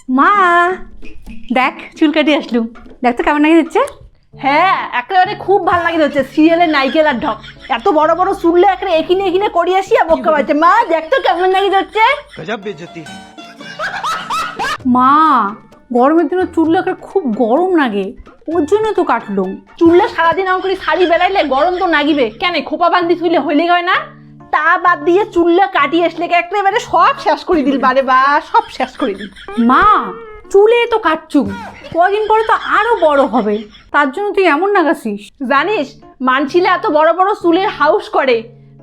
মা দেখ চুল কাটি আসলুম, দেখ তো কেমন লাগে দিচ্ছে। হ্যাঁ একেবারে খুব ভালো লাগে হচ্ছে সিরিয়ালের নাইকেল আর ঢক এত বড় বড় চুললে একেবারে এখানে এখানে করি আসি আর বক্কা বাজছে। মা দেখ তো কেমন লাগে হচ্ছে। गजब बेइज्जती। মা গরমের দিনে চুল একটা খুব গরম লাগে, ওর জন্য তো কাটলুম। চুললে সারাদিন আমার করে শাড়ি বেড়াইলে গরম তো নাগিবে, কেন খোপা বান্ধি থুইলে হইলে হয় না? তা বাদ দিয়ে চুললে কাটি আসলে একেবারে সব শেষ করে দিল, বারে বা সব শেষ করে দিল। মা চুলে তো কাটছুম, কদিন পরে তো আরো বড় হবে, তার জন্য তুই এমন নাগাছিস। জানিস মানছিলে এত বড় বড় চুলের হাউস করে,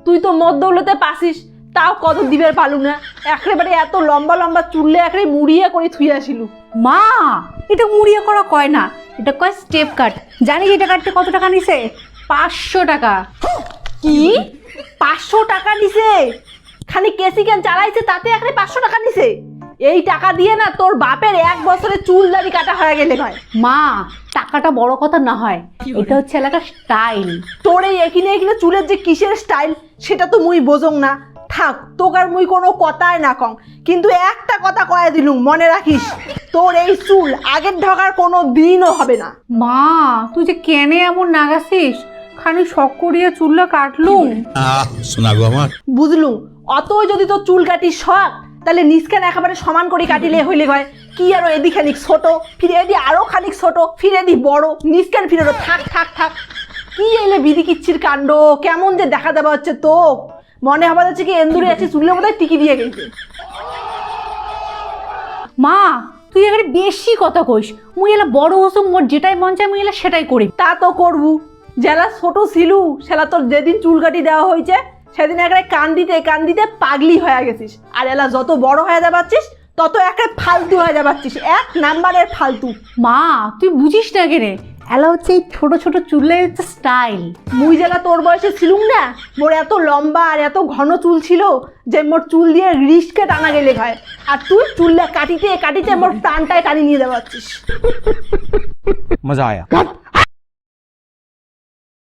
তুই তো মধ্যৌলতে পাসিস, তাও কত দিবের পালু না। একেবারে এত লম্বা লম্বা চুললে একেবারে মুড়িয়ে করে থুই আসিলু। মা এটা মুড়িয়ে করা কয় না, এটা কয় স্টেপ কাট। জানিস এটা কাটতে কত টাকা নিছে? 500 টাকা। কি 500 টাকা নিছে? খালি কেসি ক্যান চালাইছে তাতে একেবারে 500 টাকা নিছে? এই টাকা দিয়ে না তোর বাপের 1 বছরে চুল দাড়ি কাটা হয়ে গেলে হয়। মা টাকাটা বড় কথা না হয়, এটা হচ্ছে এলাকার স্টাইল। তোর এই এখানে এখানে চুলের যে কিসের স্টাইল সেটা তো মুই বোঝং না। থাক তোকার মুই কোনো কথাই না কং, কিন্তু একটা কথা কয়ে দিলুম মনে রাখিস, তোর এই চুল আগের ঢকার কোনো দিনও হবে না। মা তুই যে কেনে এমন নাগাছিস, খালি শখ করিয়া চুলটা কাটলুম। শোনা গো আমার। বুঝলুম, অতই যদি তোর চুল কাটিস শখ, তাহলে নিষ্কান একেবারে সমান করে কাটিলে হইলে হয় কি। আরো এদি খানিক ছোট, ফিরে এদি আরো খানিক ছোট, ফিরে এদি বড়, নিষ্কান ফিরে থাক থাক থাক। কি এলে বিধি কিচ্ছির কাণ্ড, কেমন যে দেখা দেওয়া হচ্ছে তো, মনে হবার হচ্ছে কি এন্দুরে আছে চুলের বোধহয় টিকি দিয়ে গেছে। মা তুই এখানে বেশি কথা কইস, মুই এলা বড় হসুম, মোর যেটাই মন চায় মুই এলা সেটাই করি। তা তো করবু, জেলা ছোট ছিলু সেলা তোর যেদিন চুল কাটি দেওয়া হয়েছে সেদিন একেবারে কান্দিতে পাগলি হয়ে গেছিস, আর এলা যত বড় হয়ে যাবাচ্ছিস তত একেবারে ফালতু হয়ে যাবাচ্ছিস, 1 নাম্বারের ফালতু। মা তুই বুঝিস না কেনে, এলা হচ্ছে এই ছোট ছোট চুলের হচ্ছে স্টাইল। মুই জেলা তোর বয়সে ছিলুম না, মোর এত লম্বা আর এত ঘন চুল ছিল যে মোর চুল দিয়ে রিস্কে টানা গেলে হয়, আর তুই চুলটা কাটিতে কাটিতে মোর প্রাণটায় টানি নিয়ে যাবাচ্ছিস। मजा आया।